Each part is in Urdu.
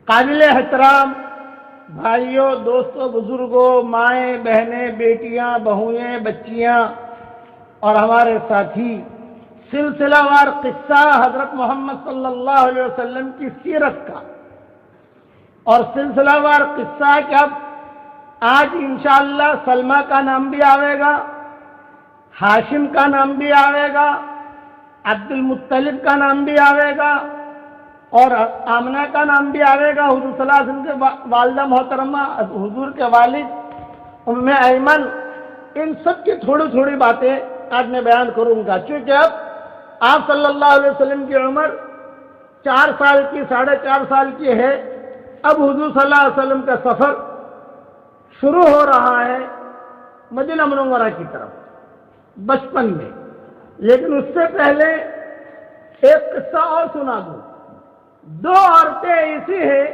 قابل احترام بھائیوں، دوستوں، بزرگوں، مائیں، بہنیں، بیٹیاں، بہوئیں، بچیاں اور ہمارے ساتھی، سلسلہ وار قصہ حضرت محمد صلی اللہ علیہ وسلم کی سیرت کا اور سلسلہ وار قصہ کہ اب آج انشاءاللہ سلمہ کا نام بھی آئے گا، ہاشم کا نام بھی آئے گا، عبد المطلب کا نام بھی آئے گا اور آمنہ کا نام بھی آئے گا، حضور صلی اللہ علیہ وسلم کے والدہ محترمہ، حضور کے والد ام ایمن، ان سب کی تھوڑی تھوڑی باتیں آج میں بیان کروں گا، چونکہ اب آپ صلی اللہ علیہ وسلم کی عمر 4 سال کی 4.5 سال کی ہے۔ اب حضور صلی اللہ علیہ وسلم کا سفر شروع ہو رہا ہے مدینہ منورہ کی طرف بچپن میں، لیکن اس سے پہلے ایک قصہ اور سنا دوں۔ 2 عورتیں ایسی ہیں،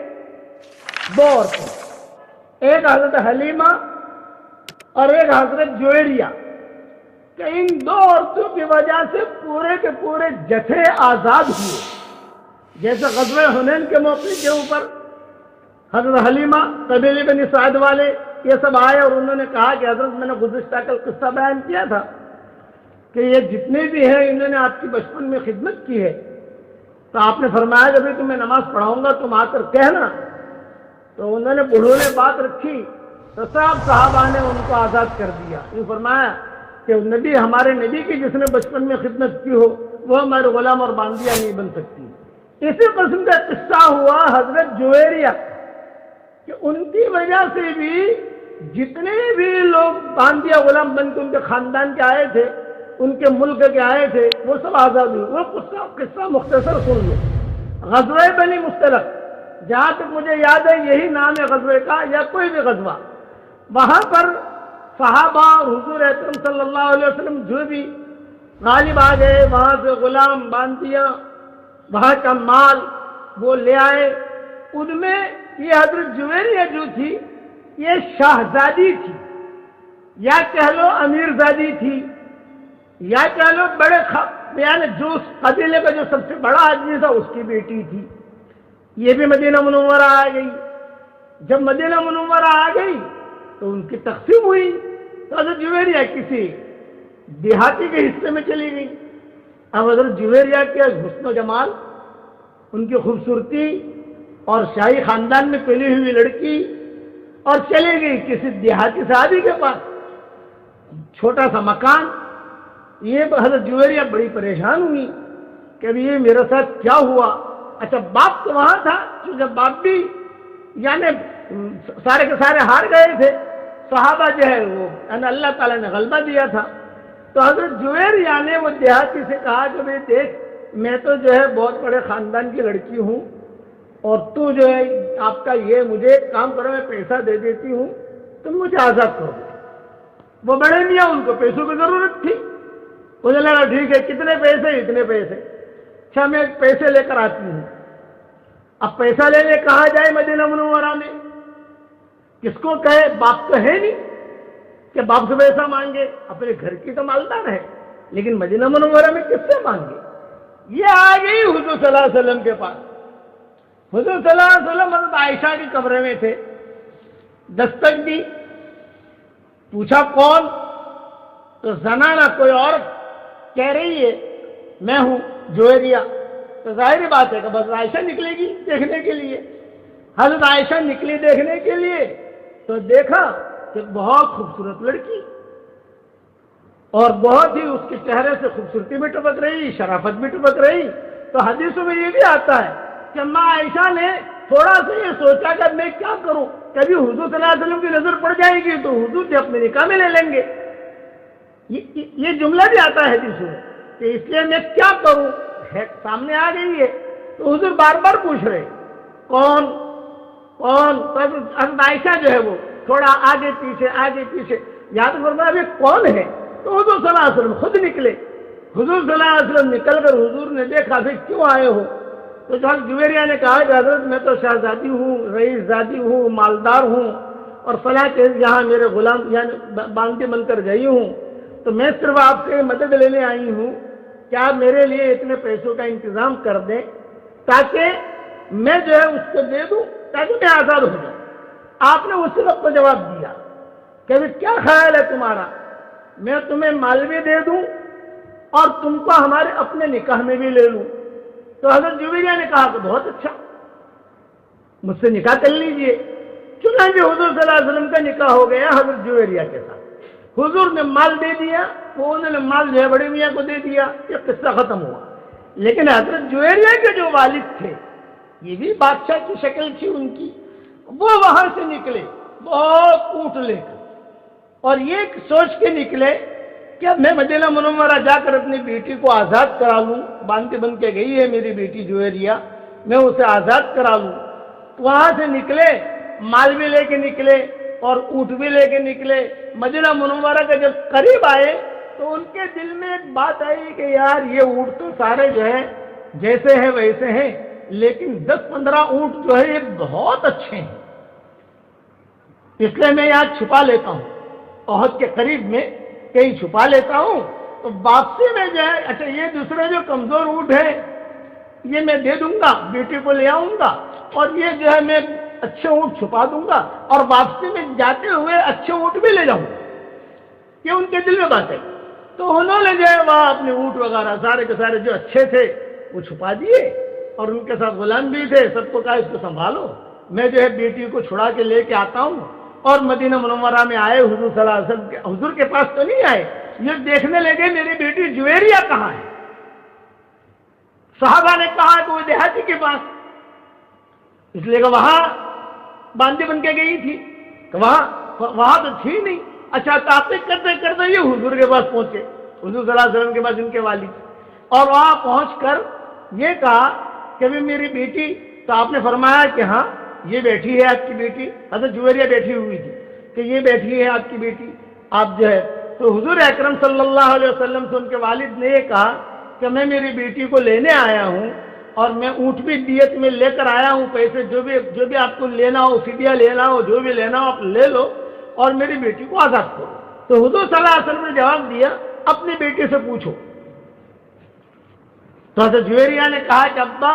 2 عورتیں، ایک حضرت حلیمہ اور ایک حضرت جویریہ، کہ ان 2 عورتوں کی وجہ سے پورے کے پورے جتھے آزاد ہوئے۔ جیسے غزوہ حنین کے موقع کے اوپر حضرت حلیمہ قبیلے بنی سعد والے یہ سب آئے اور انہوں نے کہا کہ حضرت میں نے گزشتہ کل قصہ بیان کیا تھا کہ یہ جتنے بھی ہیں انہوں نے آپ کی بچپن میں خدمت کی ہے، تو آپ نے فرمایا جب تمہیں نماز پڑھاؤں گا تم آ کر کہنا۔ تو انہوں نے بوڑھوں نے بات رکھی تو سب صحابہ نے ان کو آزاد کر دیا۔ یہ فرمایا کہ نبی، ہمارے نبی کی جس نے بچپن میں خدمت کی ہو وہ ہمارے غلام اور باندیا نہیں بن سکتی۔ اسی قسم کا قصہ ہوا حضرت جویریہ کہ ان کی وجہ سے بھی جتنے بھی لوگ باندیا غلام بن کے ان کے خاندان کے آئے تھے، ان کے ملک کے آئے تھے، وہ سب آزاد ہوئے۔ وہ قصہ مختصر سن لو۔ غزوہ بنی مستلق، جہاں تک مجھے یاد ہے یہی نام ہے غزوے کا، یا کوئی بھی غزوہ، وہاں پر صحابہ اور حضور اکرم صلی اللہ علیہ وسلم جو بھی غالب آ گئے، وہاں سے غلام باندیاں، وہاں کا مال وہ لے آئے۔ ان میں یہ حضرت جویریہ جو تھی یہ شاہزادی تھی، یا کہہ لو امیرزادی تھی، یا کہہ لو بڑے یعنی جو اس قبیلے کا جو سب سے بڑا آدمی تھا اس کی بیٹی تھی۔ یہ بھی مدینہ منورہ آ گئی۔ جب مدینہ منورہ آ گئی تو ان کی تقسیم ہوئی، تو حضرت جویریہ کسی دیہاتی کے حصے میں چلی گئی۔ اب حضرت جویریہ کے حسن و جمال، ان کی خوبصورتی اور شاہی خاندان میں پلی ہوئی لڑکی، اور چلے گئی کسی دیہاتی صحابی کے پاس، چھوٹا سا مکان۔ یہ حضرت جویریہ بڑی پریشان ہوئی کہ ابھی یہ میرے ساتھ کیا ہوا۔ اچھا باپ تو وہاں تھا، کیونکہ باپ بھی یعنی سارے کے سارے ہار گئے تھے، صحابہ جو ہے وہ یعنی اللہ تعالیٰ نے غلبہ دیا تھا۔ تو حضرت جویریہ نے وہ دیہاتی سے کہا کہ بھائی دیکھ، میں تو جو ہے بہت بڑے خاندان کی لڑکی ہوں، اور تو جو ہے آپ کا یہ مجھے کام کرو، میں پیسہ دے دیتی ہوں، تم مجھے آزاد کرو۔ وہ بڑے میاں، ان کو پیسوں کی ضرورت تھی، مجھے لگا ٹھیک ہے، کتنے پیسے؟ اتنے پیسے۔ اچھا میں پیسے لے کر آتی ہوں۔ اب پیسہ لینے کہاں جائے مدینہ منورہ میں؟ کس کو کہے؟ باپ تو ہے نہیں کہ باپ سے پیسہ مانگے، اپنے گھر کی تو مالدار ہے، لیکن مدینہ منورہ میں کس سے مانگے؟ یہ آ گئی حضور صلی اللہ علیہ وسلم کے پاس۔ حضور صلی اللہ علیہ وسلم حضرت عائشہ کے کمرے میں تھے، دستک دی، پوچھا کون؟ تو زنانہ کوئی عورت کہہ رہی ہے میں ہوں جویریہ۔ تو ظاہری بات ہے کہ بس عائشہ نکلے گی دیکھنے کے لیے۔ حضرت عائشہ نکلی دیکھنے کے لیے تو دیکھا کہ بہت خوبصورت لڑکی، اور بہت ہی اس کے چہرے سے خوبصورتی بھی ٹپک رہی، شرافت بھی ٹپک رہی۔ تو حدیثوں میں یہ بھی آتا ہے کہ ماں عائشہ نے تھوڑا سا یہ سوچا کہ میں کیا کروں، کبھی حضور صلی اللہ علیہ وسلم کی نظر پڑ جائے گی تو حضور سے اپنے نکاح میں لے لیں گے۔ یہ جملہ بھی آتا ہے حدیث میں کہ اس لیے میں کیا کروں، سامنے آ گئی ہے۔ تو حضور بار بار پوچھ رہے کون کون؟ تو حضرت عائشہ جو ہے وہ تھوڑا آگے پیچھے یاد کرنا ابھی کون ہے۔ تو حضور صلی اللہ علیہ وسلم خود نکلے۔ حضور صلی اللہ علیہ وسلم نکل کر حضور نے دیکھا پھر کیوں آئے ہو؟ تو حضرت جویریہ نے کہا کہ حضرت میں تو شہزادی ہوں، رئیس زادی ہوں، مالدار ہوں، اور فلاں کے یہاں میرے غلام یعنی باندی بن کر گئی ہوں، تو میں صرف آپ سے مدد لینے آئی ہوں کہ آپ میرے لیے اتنے پیسوں کا انتظام کر دیں تاکہ میں جو ہے اس کو دے دوں تاکہ میں آزاد ہو جاؤں۔ آپ نے اسی وقت جواب دیا کہ ابھی کیا خیال ہے تمہارا، میں تمہیں مال بھی دے دوں اور تم کو ہمارے اپنے نکاح میں بھی لے لوں؟ تو حضرت جویریہ نے کہا کہ بہت اچھا، مجھ سے نکاح کر لیجئے۔ چنانچہ حضور صلی اللہ علیہ وسلم کا نکاح ہو گیا حضرت جویریہ کے ساتھ۔ حضور نے مال دے دیا، وہ انہوں نے مال جو ہے بڑے میاں کو دے دیا، یہ قصہ ختم ہوا۔ لیکن حضرت جویریہ کے جو والد تھے، یہ بھی بادشاہ کی شکل تھی ان کی، وہ وہاں سے نکلے بہت اونٹ لے کر، اور یہ سوچ کے نکلے کہ اب میں مدینہ منورہ جا کر اپنی بیٹی کو آزاد کرا لوں، باندھی بن کے گئی ہے میری بیٹی جویریہ، میں اسے آزاد کرا لوں۔ وہاں سے نکلے، مال بھی لے کے نکلے اور اونٹ بھی لے کے نکلے۔ مدینہ منورہ کے جب قریب آئے تو ان کے دل میں ایک بات آئی کہ یار یہ اونٹ تو سارے جو ہے جیسے ہیں ویسے ہیں، لیکن 10-15 اونٹ جو ہے یہ بہت اچھے ہیں، اس لیے میں یہاں چھپا لیتا ہوں، احد کے قریب میں کہیں چھپا لیتا ہوں، تو واپسی میں جو ہے اچھا یہ دوسرے جو کمزور اونٹ ہے یہ میں دے دوں گا، بیٹی کو لے آؤں گا، اور یہ جو ہے میں اچھے اونٹ چھپا دوں گا، اور واپسی میں جاتے ہوئے اچھے اونٹ بھی لے جاؤں گا۔ یہ ان کے دل میں بات ہے۔ تو انہوں نے جو ہے وہاں اپنے اونٹ وغیرہ سارے کے سارے جو اچھے تھے وہ چھپا دیے، اور ان کے ساتھ غلام بھی تھے، سب کو کہا اس کو سنبھالو، میں جو ہے بیٹی کو چھڑا کے لے کے آتا ہوں۔ اور مدینہ منورہ میں آئے، حضور صلی اللہ علیہ وسلم حضور کے پاس تو نہیں آئے، یہ دیکھنے لگے میری بیٹی جویریہ کہاں ہے۔ صحابہ نے کہا کہ وہ دیہاتی کے پاس، اس لیے کہ وہاں باندھی بن کے گئی تھی، کہ وہاں تو تھی نہیں۔ اچھا تحقیق کرتے کرتے یہ حضور کے پاس پہنچے، حضور صلی اللہ علیہ وسلم کے پاس ان کے والد، اور وہاں پہنچ کر یہ کہا کہ بھی میری بیٹی، تو آپ نے فرمایا کہ ہاں یہ بیٹھی ہے آپ کی بیٹی، حضرت جویریہ بیٹھی ہوئی تھی کہ یہ بیٹھی ہے آپ کی بیٹی، آپ جو ہے۔ تو حضور اکرم صلی اللہ علیہ وسلم سے ان کے والد نے یہ کہا کہ میں میری بیٹی کو لینے آیا ہوں، اور میں اونٹ بھی دیت میں لے کر آیا ہوں، پیسے جو بھی آپ کو لینا ہو، فدیہ لینا ہو، جو بھی لینا ہو آپ لے لو، اور میری بیٹی کو آزاد کرو۔ تو حضور صلی اللہ علیہ وسلم نے جواب دیا اپنی بیٹی سے پوچھو۔ تو حضرت جویریہ نے کہا کہ ابا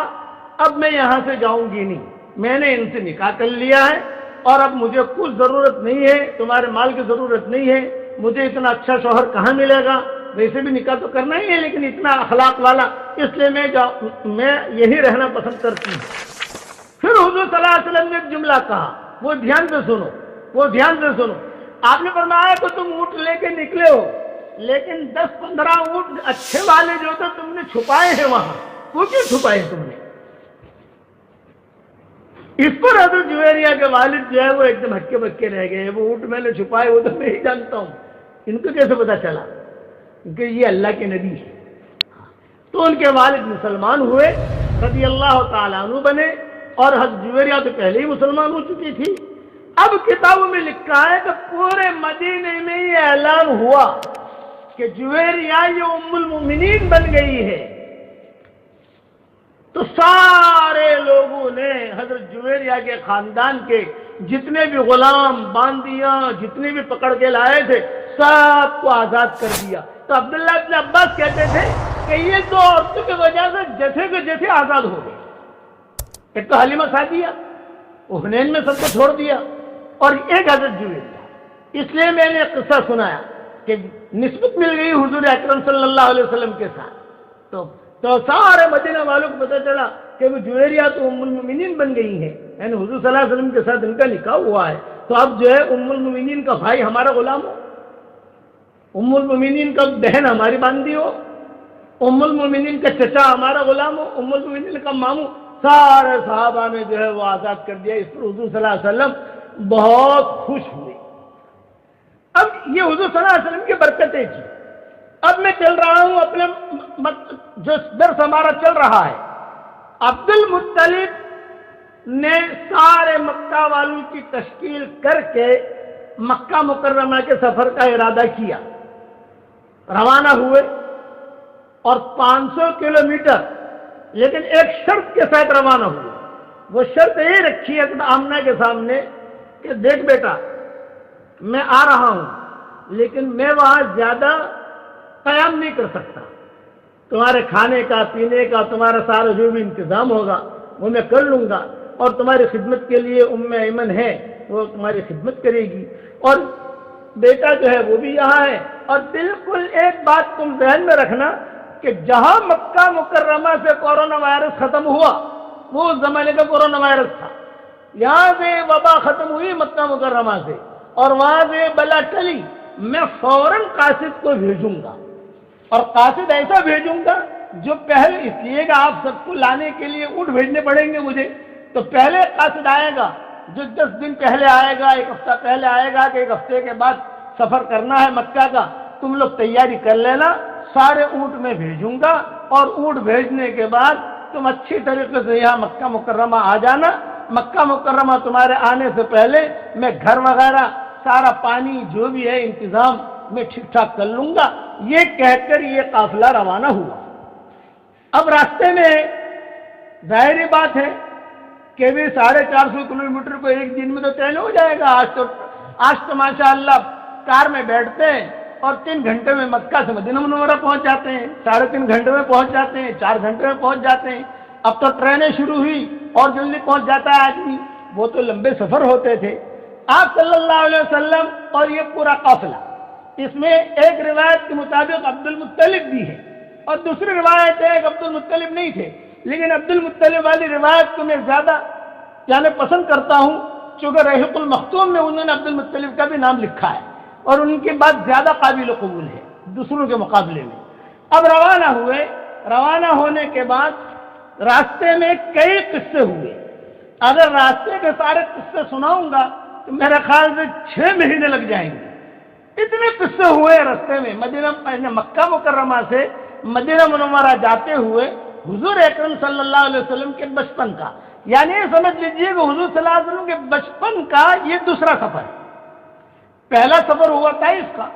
اب میں یہاں سے جاؤں گی نہیں، میں نے ان سے نکاح کر لیا ہے، اور اب مجھے کچھ ضرورت نہیں ہے، تمہارے مال کی ضرورت نہیں ہے، مجھے اتنا اچھا شوہر کہاں ملے گا، ویسے بھی نکاح تو کرنا ہی ہے لیکن اتنا اخلاق والا، اس لیے میں یہی رہنا پسند کرتی ہوں۔ پھر حضور صلی اللہ علیہ وسلم نے ایک جملہ کہا، وہ دھیان سے سنو، آپ نے فرمایا کہ تم اونٹ لے کے نکلے ہو، لیکن 10-15 اونٹ اچھے والے جو تھے تم نے چھپائے ہیں وہاں، وہ کیوں چھپائے تم نے؟ اس پر حضرت جویریہ کے والد جو ہے وہ ایک دم ہکے بکے رہ گئے، وہ اونٹ میں نے چھپائے وہ تو میں ہی جانتا ہوں، ان کو کیسے پتا چلا؟ کیونکہ یہ اللہ کے نبی ہے۔ تو ان کے والد مسلمان ہوئے، رضی اللہ تعالیٰ عنہ بنے، اور حضرت جویریہ تو پہلے ہی مسلمان ہو چکی تھی۔ اب کتابوں میں لکھا ہے کہ پورے مدینے میں یہ اعلان ہوا کہ جویریہ یہ ام المؤمنین بن گئی ہے۔ تو سارے لوگوں نے حضرت جویریہ کے خاندان کے جتنے بھی غلام، باندیاں، جتنے بھی پکڑ کے لائے تھے سب کو آزاد کر دیا۔ تو عبداللہ ابن عباس کہتے تھے کہ یہ دو عورتوں کی وجہ سے جیسے کہ جیسے آزاد ہو گئے۔ ایک تو حلیمہ سعدیہ، وہ حنین میں سب کو چھوڑ دیا، اور ایک حضرت جویریہ۔ اس لیے میں نے ایک قصہ سنایا کہ نسبت مل گئی حضور اکرم صلی اللہ علیہ وسلم کے ساتھ، تو سارے مدینہ والوں کو پتہ چلا کہ وہ جویریہ تو ام المؤمنین بن گئی ہیں، یعنی حضور صلی اللہ علیہ وسلم کے ساتھ ان کا نکاح ہوا ہے، تو اب جو ہے ام المؤمنین کا بھائی ہمارا غلام ہو، ام المؤمنین کا بہن ہماری باندھی ہو، ام المؤمنین کا چچا ہمارا غلام ہو، ام المؤمنین کا ماموں، سارے صحابہ نے جو ہے وہ آزاد کر دیا۔ اس پر حضور صلی اللہ علیہ وسلم بہت خوش ہوئے۔ اب یہ حضور صلی اللہ علیہ وسلم کی برکتیں تھی۔ اب میں چل رہا ہوں اپنے جو درس ہمارا چل رہا ہے، عبد المطلب نے سارے مکہ والوں کی تشکیل کر کے مکہ مکرمہ کے سفر کا ارادہ کیا، روانہ ہوئے، اور 500 کلومیٹر لیکن ایک شرط کے ساتھ روانہ ہوئے۔ وہ شرط یہ رکھی ہے آمنہ کے سامنے کہ دیکھ بیٹا میں آ رہا ہوں لیکن میں وہاں زیادہ قیام نہیں کر سکتا، تمہارے کھانے کا، پینے کا، تمہارا سارا جو بھی انتظام ہوگا وہ میں کر لوں گا، اور تمہاری خدمت کے لیے ایمن ہے، وہ تمہاری خدمت کرے گی، اور بیٹا جو ہے وہ بھی یہاں ہے۔ اور بالکل ایک بات تم ذہن میں رکھنا کہ جہاں مکہ مکرمہ سے کورونا وائرس ختم ہوا، وہ اس زمانے کا کورونا وائرس تھا، یہاں سے وبا ختم ہوئی مکہ مکرمہ سے، اور وہاں سے بلا ٹلی، میں فوراً قاصد کو بھیجوں گا، اور قاصد ایسا بھیجوں گا جو پہلے، اس لیے کہ آپ سب کو لانے کے لیے اونٹ بھیجنے پڑیں گے مجھے، تو پہلے قاصد آئے گا جو 10 دن پہلے آئے گا، 1 ہفتہ پہلے آئے گا کہ 1 ہفتے کے بعد سفر کرنا ہے مکہ کا، تم لوگ تیاری کر لینا، سارے اونٹ میں بھیجوں گا، اور اونٹ بھیجنے کے بعد تم اچھی طریقے سے یہاں مکہ مکرمہ آ جانا۔ مکہ مکرمہ تمہارے آنے سے پہلے میں گھر وغیرہ سارا پانی جو بھی ہے انتظام میں ٹھیک ٹھاک کر لوں گا۔ یہ کہہ کر یہ قافلہ روانہ ہوا۔ اب راستے میں ظاہری بات ہے کہ بھی 450 کلومیٹر کو ایک دن میں تو طے ہو جائے گا۔ آج تو ماشاء اللہ کار میں بیٹھتے ہیں اور 3 گھنٹے میں مکہ سے مدینہ منورہ پہنچ جاتے ہیں، 3.5 گھنٹے میں پہنچ جاتے ہیں، 4 گھنٹے میں پہنچ جاتے ہیں۔ اب تو ٹرینیں شروع ہوئی اور جلدی پہنچ جاتا ہے آدمی، وہ تو لمبے سفر ہوتے تھے۔ آپ صلی اللہ علیہ وسلم اور یہ پورا قافلہ، اس میں ایک روایت کے مطابق عبد المطلب بھی ہے، اور دوسری روایت ہے کہ عبد المطلب نہیں تھے، لیکن عبد المطلب والی روایت کو میں زیادہ پسند کرتا ہوں، چونکہ رحیق المختوم میں انہوں نے عبد المطلب کا بھی نام لکھا ہے، اور ان کی بات زیادہ قابل قبول ہے دوسروں کے مقابلے میں۔ اب روانہ ہوئے، روانہ ہونے کے بعد راستے میں کئی قصے ہوئے۔ اگر راستے کے سارے قصے سناؤں گا تو میرے خیال سے 6 مہینے لگ جائیں گے، اتنے قصے ہوئے راستے میں۔ مکہ مکرمہ سے مدینہ منورہ جاتے ہوئے حضور اکرم صلی اللہ علیہ وسلم کے بچپن کا، یعنی سمجھ لیجئے کہ حضور صلی اللہ علیہ وسلم کے بچپن کا یہ دوسرا سفر ہے۔ پہلا سفر ہوا طائف کا،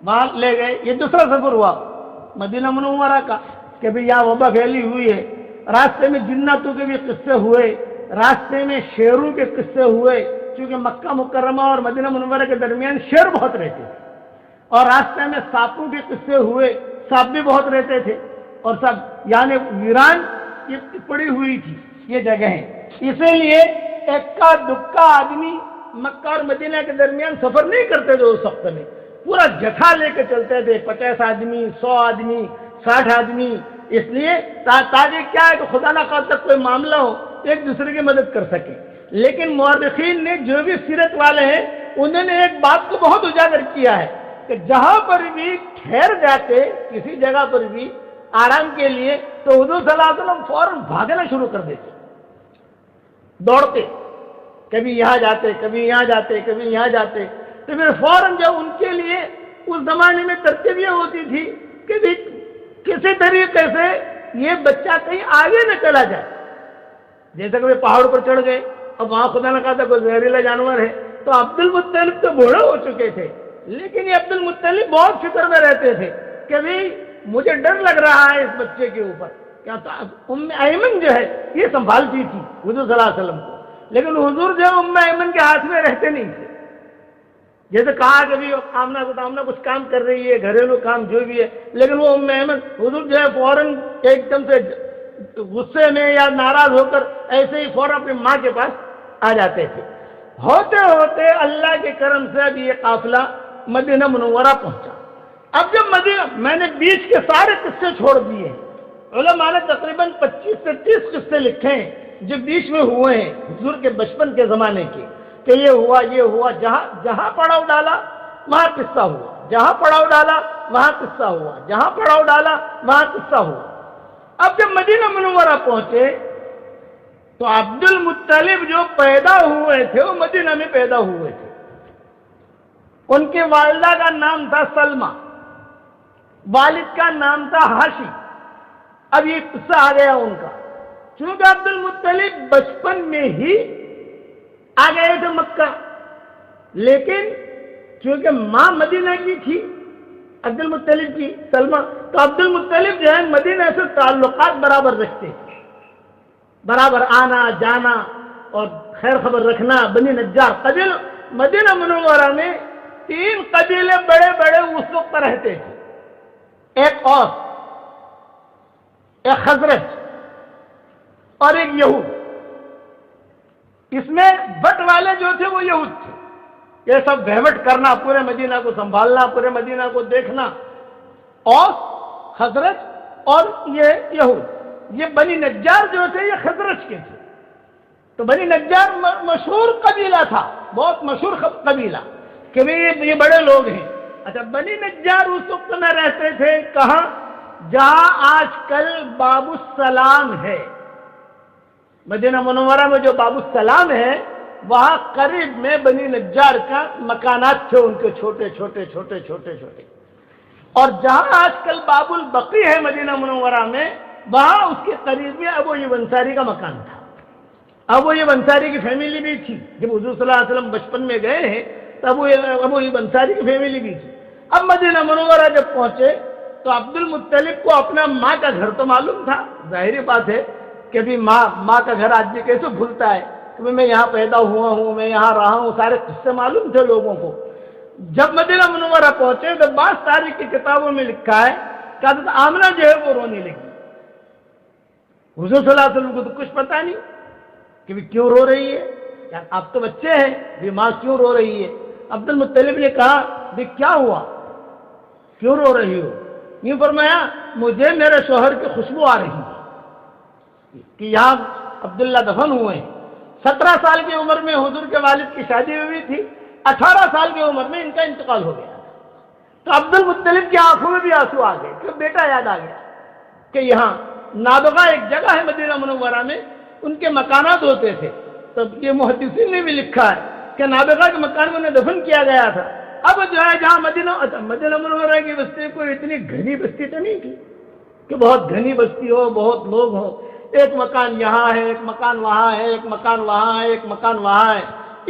وہاں لے گئے، یہ دوسرا سفر ہوا مدینہ منورہ کا کہ بھئی یہاں وبا پھیلی ہوئی ہے۔ راستے میں جناتوں کے بھی قصے ہوئے، راستے میں شیروں کے قصے ہوئے، کیونکہ مکہ مکرمہ اور مدینہ منورہ کے درمیان شیر بہت رہتے تھے، اور راستے میں سانپوں کے قصے ہوئے، سانپ بھی بہت رہتے تھے، اور سب یعنی ویران یہ پڑی ہوئی تھی یہ جگہیں، اسی لیے اکا دکا آدمی مکہ اور مدینہ کے درمیان سفر نہیں کرتے تھے اس وقت میں، پورا جتھا لے کے چلتے تھے، 50 آدمی، 100 آدمی، 60 آدمی، اس لیے تاکہ کیا ہے کہ خدا نہ خواستہ کوئی معاملہ ہو ایک دوسرے کی مدد کر سکے۔ لیکن مورخین نے جو بھی سیرت والے ہیں انہوں نے ایک بات کو بہت اجاگر کیا ہے کہ جہاں پر بھی ٹھہر جاتے کسی جگہ پر بھی آرام کے لیے تو حضور صلی اللہ علیہ وسلم فوراً بھاگنا شروع کر دیتے، دوڑتے، کبھی یہاں جاتے، کبھی یہاں جاتے، کبھی یہاں جاتے، تو پھر فوراً جب ان کے لیے اس زمانے میں ترتیب یہ ہوتی تھی کہ کسی طریقے سے یہ بچہ کہیں آگے نہ چلا جائے، جیسے کہ پہاڑ پر چڑھ گئے، اب وہاں خدا نہ کہا کوئی زہریلا جانور ہے، تو عبد المطلب تو بوڑھے ہو چکے تھے، لیکن یہ عبد المطلب بہت فکر میں رہتے تھے کہ بھئی مجھے ڈر لگ رہا ہے اس بچے کے اوپر، کیا ایمن جو ہے یہ سنبھالتی تھی حضور صلی اللہ علیہ وسلم کو، لیکن حضور جو ہے ایمن کے ہاتھ میں رہتے نہیں تھے، جیسے کہا کہ بھی آمنہ کچھ کام کر رہی ہے، گھریلو کام جو بھی ہے، لیکن وہ ایمن حضور جو ہے فوراً ایک دم سے غصے میں یا ناراض ہو کر ایسے ہی فوراً اپنی ماں کے پاس آ جاتے تھے۔ ہوتے ہوتے اللہ کے کرم سے اب یہ قافلہ مدینہ منورہ پہنچا۔ اب جب میں نے بیچ کے سارے قصے چھوڑ دیے، علماء نے تقریباً 25 سے 30 قصے لکھے ہیں جو بیچ میں ہوئے ہیں حضور کے بچپن کے زمانے کے، کہ یہ ہوا، جہاں پڑاؤ ڈالا وہاں قصہ ہوا، جہاں پڑاؤ ڈالا وہاں قصہ ہوا، جہاں پڑاؤ ڈالا وہاں قصہ ہوا۔ اب جب مدینہ منورہ پہنچے تو عبد المطلب جو پیدا ہوئے تھے وہ مدینہ میں پیدا ہوئے تھے، ان کی والدہ کا نام تھا سلمہ، والد کا نام تھا ہاشم۔ اب یہ قصہ آ گیا ان کا، چونکہ عبد المطلب بچپن میں ہی آ گئے تھے مکہ، لیکن چونکہ ماں مدینہ کی تھی عبد المطلب کی سلمہ، تو عبد المطلب جو ہے مدینہ سے تعلقات برابر رکھتے تھے، برابر آنا جانا اور خیر خبر رکھنا۔ بنی نجار قبیل مدینہ منورہ میں 3 قبیلے بڑے بڑے اس وقت رہتے تھے، ایک اوس، ایک خزرج اور ایک یہود۔ اس میں بٹ والے جو تھے وہ یہود تھے، یہ سب وہمٹ کرنا، پورے مدینہ کو سنبھالنا، پورے مدینہ کو دیکھنا، اور خزرج اور یہ یہود، یہ بنی نجار جو تھے یہ خزرج کے تھے۔ تو بنی نجار مشہور قبیلہ تھا، بہت مشہور قبیلہ کہ یہ بڑے لوگ ہیں۔ اچھا، بنی نجار اس وقت میں رہتے تھے کہاں؟ جہاں آج کل باب السلام ہے، مدینہ منورہ میں جو باب السلام ہے وہاں قریب میں بنی نجار کا مکانات تھے ان کے، چھوٹے چھوٹے چھوٹے چھوٹے چھوٹے۔ اور جہاں آج کل باب البقی ہے مدینہ منورہ میں، وہاں اس کے قریب میں ابو ایوب انصاری کا مکان تھا۔ ابو ایوب انصاری کی فیملی بھی تھی، جب حضور صلی اللہ علیہ وسلم بچپن میں گئے ہیں تو ابو ایوب انصاری کی فیملی بھی تھی۔ اب مدینہ منورہ جب پہنچے تو عبد المطلب کو اپنا ماں کا گھر تو معلوم تھا، ظاہری بات ہے کہ بھی ماں کا گھر آدمی کیسے بھولتا ہے کہ میں یہاں پیدا ہوا ہوں، میں یہاں رہا ہوں، سارے قصے معلوم تھے لوگوں کو۔ جب مدینہ منورہ پہنچے تو بعض تاریخ کی کتابوں میں لکھا ہے کہ حضرت آمنہ جو ہے وہ رونے لگی۔ حضور صلی اللہ علیہ وسلم کو تو کچھ پتا نہیں کہ بھی کیوں رو رہی ہے، یار آپ تو بچے ہیں، بھی ماں کیوں رو رہی ہے؟ عبد المطلب نے کہا بھی کیا ہوا، کیوں رو رہی ہو؟ یوں فرمایا مجھے میرے شوہر کی خوشبو آ رہی ہے کہ یہاں عبداللہ دفن ہوئے ہیں۔ 17 سال کی عمر میں حضور کے والد کی شادی ہوئی تھی، 18 سال کی عمر میں ان کا انتقال ہو گیا۔ تو عبد المطلب کی آنکھوں میں بھی آنسو آ گئے کہ بیٹا یاد آ گیا کہ یہاں نابغہ ایک جگہ ہے مدینہ منورہ میں، ان کے مکانات ہوتے تھے۔ تب یہ محدثین نے بھی لکھا ہے کہ نابغہ کے مکان میں انہیں دفن کیا گیا تھا۔ اب جو ہے جہاں مدینہ منورہ کی بستی کوئی اتنی گھنی بستی تو نہیں تھی کہ بہت گھنی بستی ہو، بہت لوگ ہوں، ایک مکان یہاں ہے، ایک مکان وہاں ہے، ایک مکان وہاں ہے، ایک مکان وہاں ہے،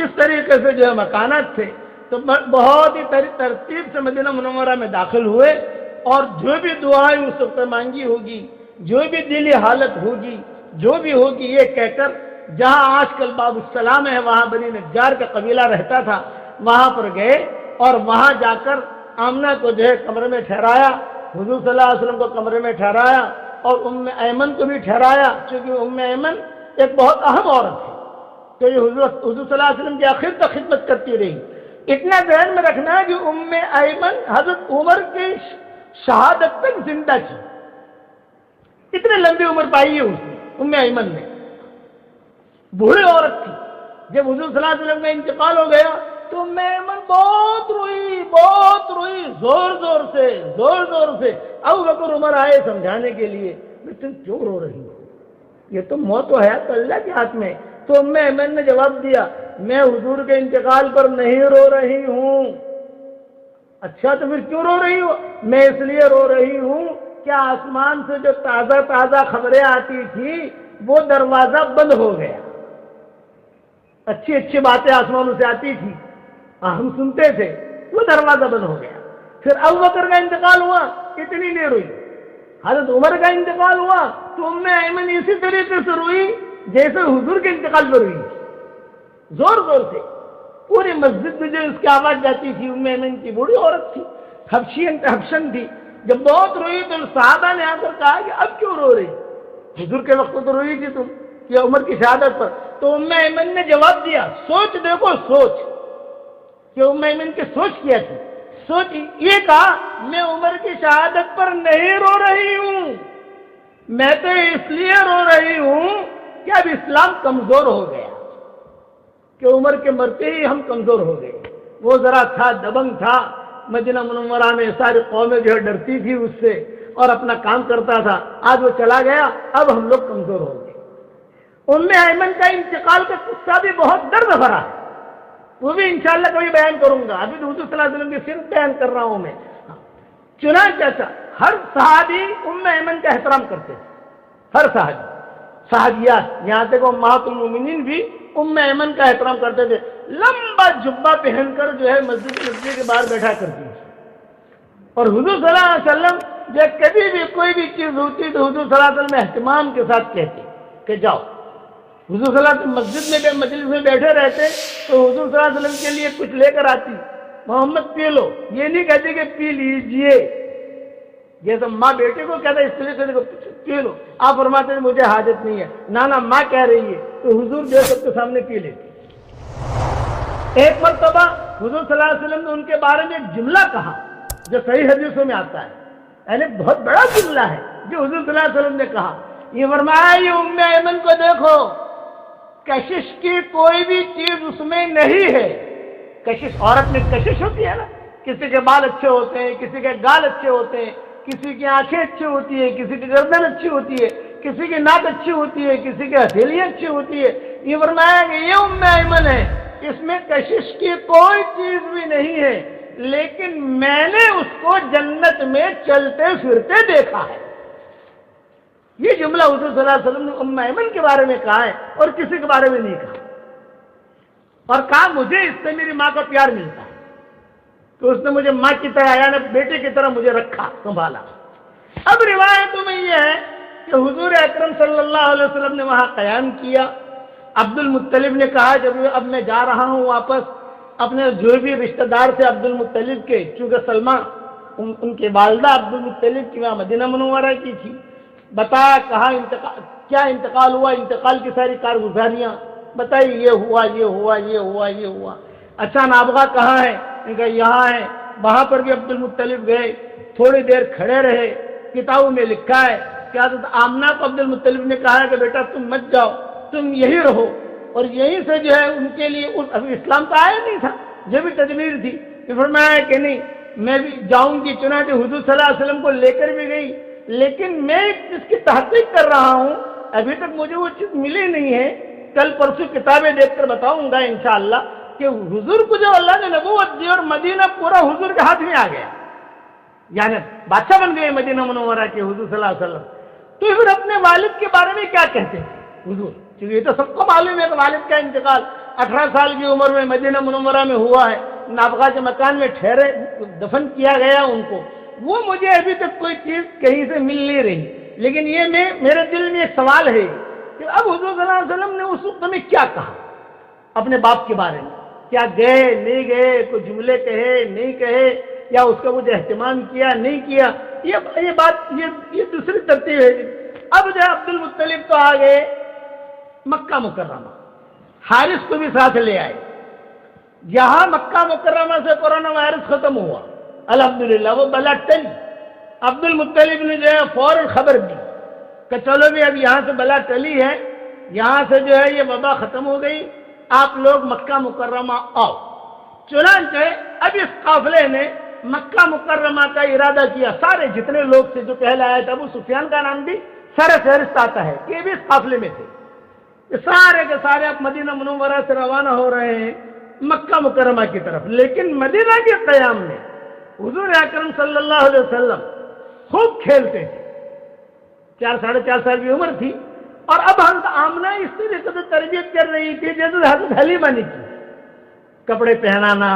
اس طریقے سے جو ہے مکانات تھے۔ تو بہت ہی ترتیب سے مدینہ منورہ میں داخل ہوئے، اور جو بھی دعائیں اس وقت مانگی ہوگی، جو بھی دلی حالت ہوگی، جو بھی ہوگی، یہ کہہ کر جہاں آج کل باب السلام ہے وہاں بنی نجار کا قبیلہ رہتا تھا، وہاں پر گئے اور وہاں جا کر آمنہ کو جو ہے کمرے میں ٹھہرایا، حضور صلی اللہ علیہ وسلم کو کمرے میں ٹھہرایا، اور ایمن کو بھی ٹھہرایا، چونکہ ایمن ایک بہت اہم عورت ہے تو یہ حضور صلی اللہ علیہ وسلم کی آخر تک خدمت کرتی رہی۔ اتنا ذہن میں رکھنا ہے کہ ایمن حضرت عمر کی شہادت تک زندہ تھی، اتنے لمبی عمر پائی ہے اس نے، ایمن نے بوڑھی عورت تھی۔ جب حضور صلی اللہ علیہ وسلم کا انتقال ہو گیا تو ایمن بہت روئی زور زور سے۔ ابو بکر عمر آئے سمجھانے کے لیے، تم کیوں رو رہی ہو، یہ تو موت و حیات اللہ کے ہاتھ میں۔ تو ایمن نے جواب دیا میں حضور کے انتقال پر نہیں رو رہی ہوں۔ اچھا تو پھر کیوں رو رہی ہو؟ میں اس لیے رو رہی ہوں کہ آسمان سے جو تازہ خبریں آتی تھی وہ دروازہ بند ہو گیا، اچھی باتیں آسمانوں سے آتی تھی، ہم سنتے تھے، وہ دروازہ بند ہو گیا۔ پھر ابو بکر کا انتقال ہوا، اتنی نہیں روئی۔ حضرت عمر کا انتقال ہوا تو ایمن اسی طریقے سے روئی جیسے حضور کے انتقال پر ہوئی، زور سے۔ پوری مسجد میں جو اس کی آواز جاتی تھی، ایمن کی بوڑھی عورت تھی، حبشن تھی۔ جب بہت روئی تو صحابہ نے آ کر کہا کہ اب کیوں رو رہی، حضور کے وقت تو روئی تھی تم یا عمر کی شہادت پر؟ تو ایمن نے جواب دیا، سوچ دیکھو سوچ، کہ ایمن کی سوچ کیا تھی؟ سوچ یہ کہا میں عمر کی شہادت پر نہیں رو رہی ہوں، میں تو اس لیے رو رہی ہوں کہ اب اسلام کمزور ہو گیا، کہ عمر کے مرتے ہی ہم کمزور ہو گئے۔ وہ ذرا تھا، دبنگ تھا، مدینہ منورہ میں ساری قومیں جو ہے ڈرتی تھی اس سے اور اپنا کام کرتا تھا، آج وہ چلا گیا، اب ہم لوگ کمزور ہو گئے۔ ایمن کا انتقال کا قصہ بھی بہت درد بھرا ہے، وہ بھی انشاءاللہ کبھی بیان کروں گا، ابھی تو حضور صلی اللہ علیہ وسلم کی سیرت بیان کر رہا ہوں میں۔ چنانچہ ہر صحابی ایمن کا احترام کرتے تھے، ہر صحابیات، یہاں تک امہات المومنین بھی ایمن کا احترام کرتے تھے، لمبا جبہ پہن کر جو ہے مسجد کے باہر بیٹھا کرتی تھی۔ اور حضور صلی اللہ علیہ وسلم جب کبھی بھی کوئی بھی چیز ہوتی تو حضور صلی اللہ علیہ وسلم اہتمام کے ساتھ کہتے کہ جاؤ۔ حضور صلی اللہ علیہ وسلم مسجد میں مجلس میں بیٹھے رہتے تو حضور صلی اللہ علیہ وسلم کے لیے کچھ لے کر آتی، محمد پی لو، یہ نہیں کہتے کہ پی لیجئے، جیسے ماں بیٹے کو کہتا ہے اس طریقے سے پی لو. آپ فرماتے ہیں مجھے حاجت نہیں ہے. نانا ماں کہہ رہی ہے تو حضور جو سب کے سامنے پی لیتے. ایک مرتبہ حضور صلی اللہ علیہ وسلم نے ان کے بارے میں ایک جملہ کہا جو صحیح حدیثوں میں آتا ہے, یعنی بہت بڑا جملہ ہے جو حضور صلی اللہ علیہ وسلم نے کہا. یہ فرمایا یہ ام ایمن کو دیکھو, کشش کی کوئی بھی چیز اس میں نہیں ہے. کشش, عورت میں کشش ہوتی ہے نا, کسی کے بال اچھے ہوتے ہیں, کسی کے گال اچھے ہوتے ہیں, کسی کی آنکھیں اچھی ہوتی ہے, کسی کی گردن اچھی ہوتی ہے, کسی کی ناک اچھی ہوتی ہے, کسی کی ہتھیلیاں اچھی ہوتی ہے. یہ فرمایا کہ یہ ام ایمن ہے, اس میں کشش کی کوئی چیز بھی نہیں ہے, لیکن میں نے اس کو جنت میں چلتے پھرتے دیکھا ہے. یہ جملہ حضور صلی اللہ علیہ وسلم نے ام ایمن کے بارے میں کہا ہے اور کسی کے بارے میں نہیں کہا. اور کہا مجھے اس سے میری ماں کا پیار ملتا ہے, تو اس نے مجھے ماں کی طرح یعنی بیٹے کی طرح مجھے رکھا, سنبھالا. اب روایتوں میں یہ ہے کہ حضور اکرم صلی اللہ علیہ وسلم نے وہاں قیام کیا. عبد المطلب نے کہا جب اب میں جا رہا ہوں واپس اپنے جو بھی رشتہ دار تھے عبد المطلب کے, چونکہ سلمہ ان کی والدہ عبد المطلب کی وہاں مدینہ منورہ کی تھی, بتایا کہاں انتقال, کیا انتقال ہوا, انتقال کی ساری کارگزاریاں بتائی, یہ ہوا یہ ہوا یہ ہوا یہ ہوا. اچھا نابغہ کہاں ہے, کہ یہاں ہے. وہاں پر بھی عبد المطلب گئے, تھوڑی دیر کھڑے رہے. کتابوں میں لکھا ہے کہ حضرت آمنہ کو عبد المطلب نے کہا کہ بیٹا تم مت جاؤ, تم یہی رہو. اور یہیں سے جو ہے ان کے لیے ابھی اسلام تو آیا نہیں تھا, جو بھی تدبیر تھی. فرمایا کہ نہیں میں بھی جاؤں گی. چنانچہ حضور صلی اللہ علیہ وسلم کو لے کر بھی گئی, لیکن میں اس کی تحقیق کر رہا ہوں, ابھی تک مجھے وہ چیز ملی نہیں ہے. کل پرسوں کتابیں دیکھ کر بتاؤں گا انشاءاللہ کہ حضور کو جو اللہ نے نبوت دی اور مدینہ پورا حضور کے ہاتھ میں آ گیا, یعنی بادشاہ بن گئے مدینہ منورہ کے حضور صلی اللہ علیہ وسلم. تو پھر اپنے والد کے بارے میں کیا کہتے ہیں حضور, کیونکہ یہ تو سب کو معلوم ہے کہ والد کا انتقال 18 سال کی عمر میں مدینہ منورہ میں ہوا ہے, نابغہ کے مکان میں ٹھہرے, دفن کیا گیا ان کو. وہ مجھے ابھی تک کوئی چیز کہیں سے مل نہیں رہی, لیکن یہ میرے دل میں ایک سوال ہے کہ اب حضور صلی اللہ علیہ وسلم نے اس وقت میں کیا کہا اپنے باپ کے بارے میں. کیا گئے نہیں گئے, کوئی جملے کہے نہیں کہے, یا اس کا مجھے اہتمام کیا نہیں کیا, یہ بات یہ دوسری ترتیب ہے. اب جو عبد المطلب تو آ گئے مکہ مکرمہ, حارث کو بھی ساتھ لے آئے. یہاں مکہ مکرمہ سے کورونا وائرس ختم ہوا الحمدللہ, وہ بلا ٹلی. عبد المطلب نے جو ہے فوراً خبر دی کہ چلو بھی اب یہاں سے بلا ٹلی ہے, یہاں سے جو ہے یہ وبا ختم ہو گئی, آپ لوگ مکہ مکرمہ آؤ. چنانچہ اب اس قافلے نے مکہ مکرمہ کا ارادہ کیا. سارے جتنے لوگ تھے جو پہلے آئے تھے, ابو سفیان کا نام بھی سارے فہرست آتا ہے کہ یہ بھی اس قافلے میں تھے. یہ سارے کے سارے اب مدینہ منورہ سے روانہ ہو رہے ہیں مکہ مکرمہ کی طرف. لیکن مدینہ کے قیام میں حضور اکرم صلی اللہ علیہ وسلم خوب کھیلتے تھے. 4 ساڑھے 4 سال کی عمر تھی, اور اب حضرت آمنہ اس طریقے سے تربیت کر رہی تھی جیسے حضرت حلیمہ نے کی. کپڑے پہنانا,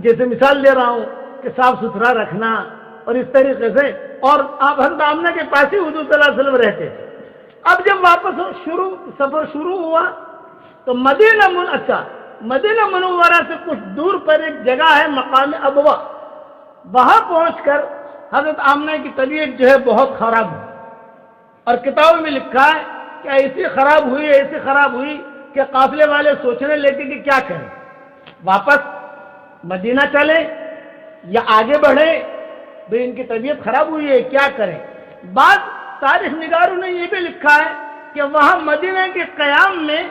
جیسے مثال دے رہا ہوں کہ صاف ستھرا رکھنا, اور اس طریقے سے. اور آپ حضرت آمنہ کے پاس ہی حضور صلی اللہ علیہ وسلم رہتے تھے. اب جب واپس سفر شروع ہوا تو مدینہ منورہ سے کچھ دور پر ایک جگہ ہے مقام ابوا, وہاں پہنچ کر حضرت آمنہ کی طبیعت جو ہے بہت خراب ہوئی. اور کتابوں میں لکھا ہے کہ ایسی خراب ہوئی کہ قافلے والے سوچنے لگے کہ کیا کریں, واپس مدینہ چلیں یا آگے بڑھیں, بھئی ان کی طبیعت خراب ہوئی ہے کیا کریں. بعض تاریخ نگاروں نے یہ بھی لکھا ہے کہ وہاں مدینہ کے قیام میں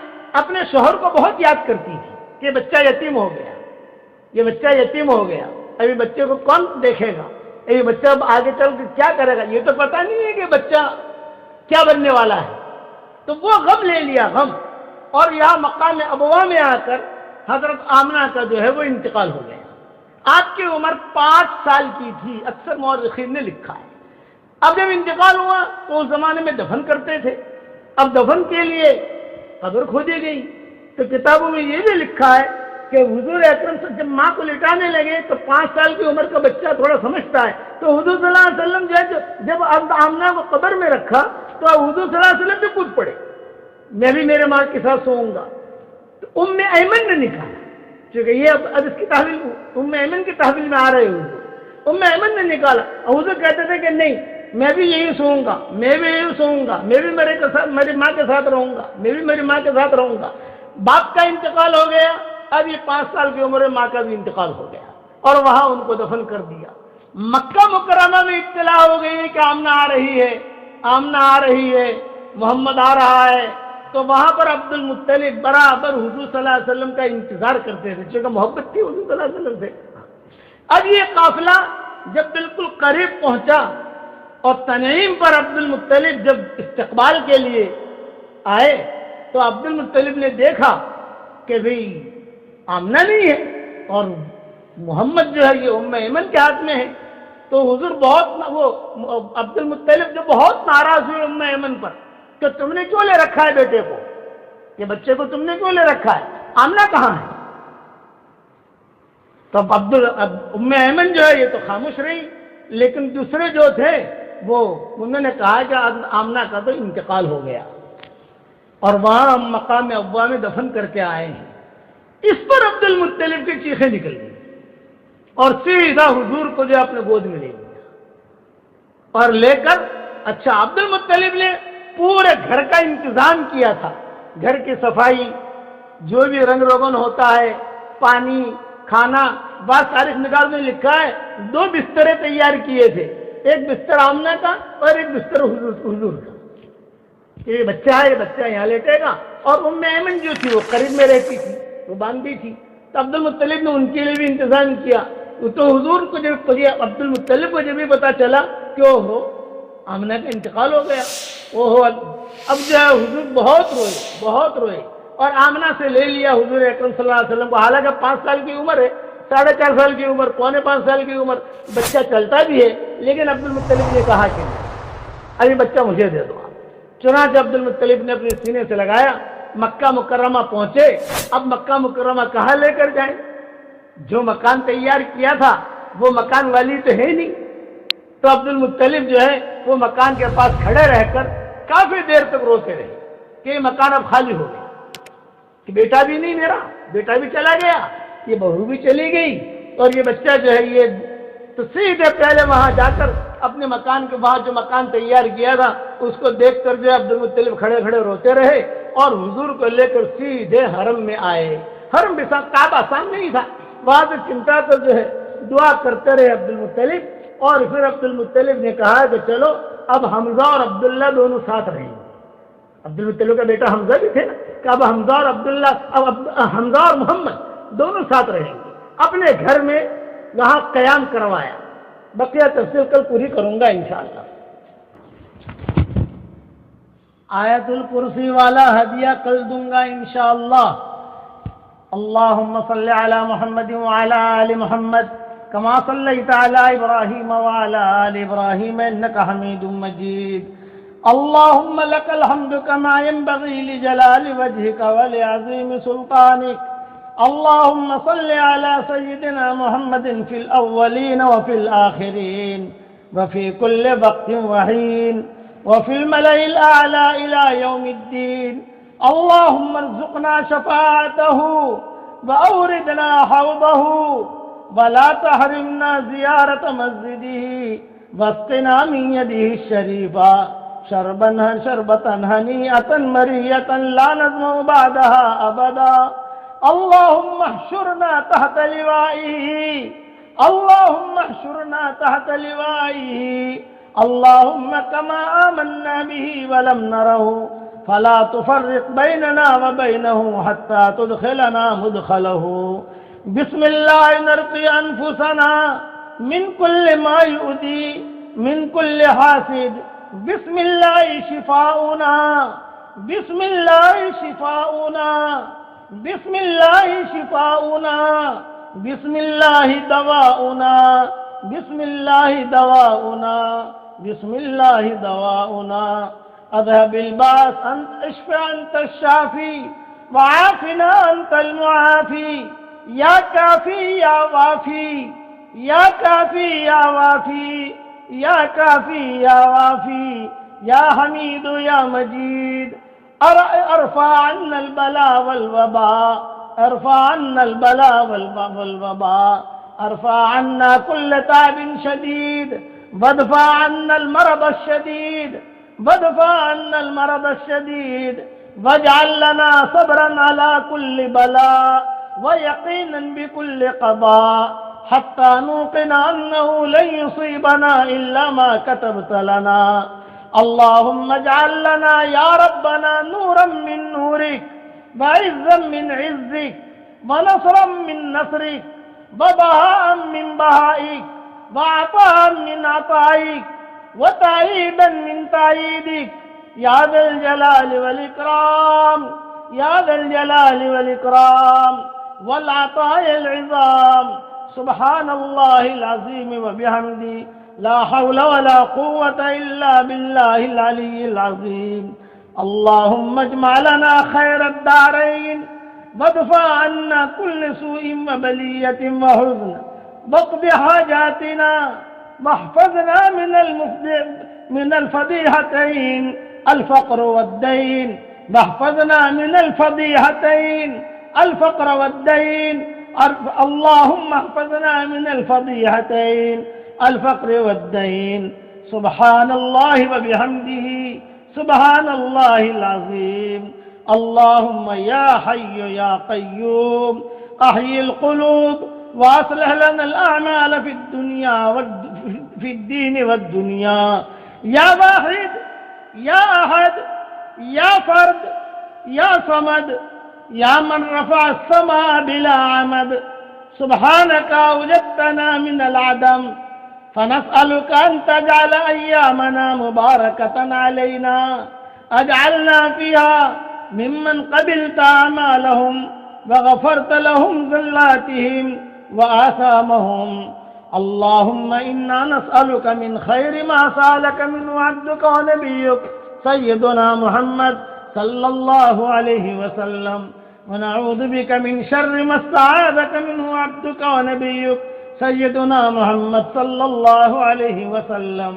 اپنے شوہر کو بہت یاد کرتی تھی کہ بچہ یتیم ہو گیا, یہ بچہ یتیم ہو گیا, ابھی بچے کو کون دیکھے گا, ابھی بچہ اب آگے چل کے کیا کرے گا, یہ تو پتہ نہیں ہے کہ بچہ کیا بننے والا ہے. تو وہ غم لے لیا, غم. اور یہاں مقام ابوا میں آ کر حضرت آمنہ کا جو ہے وہ انتقال ہو گیا. آپ کی عمر 5 سال کی تھی, اکثر مورخین نے لکھا ہے. اب جب انتقال ہوا تو اس زمانے میں دفن کرتے تھے. اب دفن کے لیے قبر کھودی گئی, تو کتابوں میں یہ بھی لکھا ہے کہ حضور اکرم سے جب ماں کو لٹانے لگے تو 5 سال کی عمر کا بچہ تھوڑا سمجھتا ہے, تو حضور صلی اللہ علیہ وسلم جو ہے جب آمنہ کو قبر میں رکھا تو حضور صلی اللہ علیہ وسلم بھی کود پڑے, میں بھی میرے ماں کے ساتھ سوؤں گا. تو ام ایمن نے نکالا, کیونکہ یہ اب اس کی تحویل ام ایمن کی تحویل میں آ رہے حضور. ام ایمن نے نکالا, حضور کہتے تھے کہ نہیں میں بھی یہی سوؤں گا، میں بھی یہی سوؤں گا، میں بھی میری ماں کے ساتھ رہوں گا، میں بھی میری ماں کے ساتھ رہوں گا۔ باپ کا انتقال ہو گیا، اب یہ 5 سال کی عمر میں ماں کا بھی انتقال ہو گیا اور وہاں ان کو دفن کر دیا۔ مکہ مکرمہ میں اطلاع ہو گئی کہ آمنہ آ رہی ہے، آمنہ آ رہی ہے، محمد آ رہا ہے، تو وہاں پر عبد المطلب برابر حضور صلی اللہ علیہ وسلم کا انتظار کرتے تھے، چونکہ محبت تھی حضور صلی اللہ علیہ وسلم سے۔ اب یہ قافلہ جب بالکل قریب پہنچا اور تنعیم پر عبد المطلب جب استقبال کے لیے آئے تو عبد المطلب نے دیکھا کہ بھئی آمنہ نہیں ہے اور محمد جو ہے یہ ام ایمن کے ہاتھ میں ہے، تو حضور عبد المطلب جو بہت ناراض ہوئے ام ایمن پر کہ تم نے کیوں لے رکھا ہے بیٹے کو، یہ بچے کو تم نے کیوں لے رکھا ہے، آمنہ کہاں ہے؟ تو ام ایمن جو ہے یہ تو خاموش رہی، لیکن دوسرے جو تھے وہ انہوں نے کہا کہ آمنہ کا تو انتقال ہو گیا اور وہاں ہم مقام ابوا میں دفن کر کے آئے ہیں۔ اس پر عبد المطلب کی چیخیں نکل گئی اور سیدھا حضور کو جو اپنے گود میں لے لیا اور لے کر عبد المطلب نے پورے گھر کا انتظام کیا تھا، گھر کی صفائی، جو بھی رنگ روغن ہوتا ہے، پانی، کھانا، بعض تاریخ نگار میں لکھا ہے 2 بستریں تیار کیے تھے، ایک بستر آمنہ کا اور ایک بستر حضور کا، یہ بچہ ہے، یہ بچہ یہاں لیٹے گا، اور ام ایمن جو تھی وہ قریب میں رہتی تھی، وہ باندھی تھی، تو عبد المطلب نے ان کے لیے بھی انتظام کیا۔ تو حضور کو جب عبد المطلب کو جب بھی پتا چلا کہ اوہو آمنہ کا انتقال ہو گیا، اوہو اب جو ہے حضور بہت روئے اور آمنہ سے لے لیا حضور اکرم صلی اللہ علیہ وسلم کو، حالانکہ 5 سال کی عمر ہے، 4.5 سال کی عمر، 4.25 سال کی عمر، بچہ چلتا بھی ہے، لیکن عبد المطلب نے کہا کہ ابھی بچہ مجھے دے دو۔ چنانچہ عبد المطلب نے اپنے سینے سے لگایا، مکہ مکرمہ پہنچے۔ اب مکہ مکرمہ کہاں لے کر جائیں؟ جو مکان تیار کیا تھا وہ مکان والی تو ہے نہیں، تو عبد المطلب جو ہے وہ مکان کے پاس کھڑے رہ کر کافی دیر تک روتے رہے کہ یہ مکان اب خالی ہو گیا، کہ بیٹا بھی نہیں میرا، بیٹا بھی چلا گیا، یہ بہو بھی چلی گئی، اور یہ بچہ جو ہے یہ تو سیدھے پہلے وہاں جا کر اپنے مکان کے وہاں جو مکان تیار کیا تھا اس کو دیکھ کر جو ہے عبد المطلب کھڑے کھڑے روتے رہے اور حضور کو لے کر سیدھے حرم میں آئے۔ حرم بھی کعبہ سامنے ہی تھا، وہاں سے چمٹا کر جو ہے دعا کرتے رہے عبد المطلب، اور پھر عبد المطلب نے کہا کہ چلو اب حمزہ اور عبداللہ دونوں ساتھ رہیں گے۔ عبد المطلب کا بیٹا حمزہ بھی تھے نا، کہ اب حمزہ اور عبداللہ، اب حمزہ اور محمد دونوں ساتھ رہیں گے۔ اپنے گھر میں وہاں قیام کروایا، بقیہ تفصیل کل پوری کروں گا انشاءاللہ۔ آیت الکرسی والا ہدیہ کل دوں گا انشاءاللہ۔ اللہم صلی علی محمد وعلی آل محمد کما صلیت علی ابراہیم وعلی آل ابراہیم انک حمید مجید۔ اللہم لک الحمد کما ينبغی لجلال وجہک ولعظیم سلطانک۔ اللهم صل على سيدنا محمد في الأولين وفي الآخرين وفي كل وقت وحين وفي الملأ الأعلى إلى يوم الدين۔ اللهم ارزقنا شفاعته وأوردنا حوضه ولا تحرمنا زيارة مسجده واسقنا من يده الشريفة شربة هنيئة مريئة لا نظمأ بعدها أبدا۔ اللهم احشرنا تحت لوائه، اللهم احشرنا تحت لوائه، اللهم كما آمنا به ولم نره فلا تفرق بيننا وبينه حتى تدخلنا مدخله۔ بسم الله نرقي أنفسنا من كل ما يؤذي من كل حاسد، بسم الله شفاؤنا، بسم الله شفاؤنا، بسم الله شفاؤنا، بسم الله دواؤنا، بسم الله دواؤنا، بسم الله دواؤنا۔ اذهب الباس انت اشف انت الشافي وعافنا انت المعافي، یا کافی یا وافی، یا کافی یا وافی، یا کافی یا وافی، یا حمید یا مجید۔ ارفع عنا البلاء والوباء، ارفع عنا البلاء والوباء، ارفع عنا كل تعب شديد وادفع عنا المرض الشديد وادفع عنا المرض الشديد واجعل لنا صبرا على كل بلاء ويقينا بكل قضاء حتى نوقن أنه لن يصيبنا إلا ما كتبت لنا. اللهم اجعل لنا يا ربنا نورا من نورك وعزا من عزك ونصرا من نصرك وبهاء من بهائك وعطاء من عطائك وتأييدا من تأييدك يا ذا الجلال والإكرام يا ذا الجلال والإكرام والعطاء العظام. سبحان الله العظيم وبحمده لا حول ولا قوة إلا بالله العلي العظيم. اللهم اجمع لنا خير الدارين وادفع عنا كل سوء وبلية وحزن واقض حاجاتنا واحفظنا من الفضيحتين الفقر والدين واحفظنا من الفضيحتين الفقر والدين. اللهم احفظنا من الفضيحتين الفقر والدين. سبحان الله وبحمده سبحان الله العظيم. اللهم يا حي يا قيوم احيي القلوب واصلح لنا الاعمال في الدنيا في الدين والدنيا. يا واحد يا احد يا فرد يا صمد يا من رفع السماء بلا عمد. سبحانك أوجدتنا من العدم فنسألك أن تجعل أيامنا مباركة علينا أجعلنا فيها ممن قبلت أعمالهم وغفرت لهم زلاتهم وآثامهم. اللهم إنا نسألك من خير ما سألك منه عبدك ونبيك سيدنا محمد صلى الله عليه وسلم ونعوذ بك من شر ما استعاذك منه عبدك ونبيك سيدنا محمد صلى الله عليه وسلم.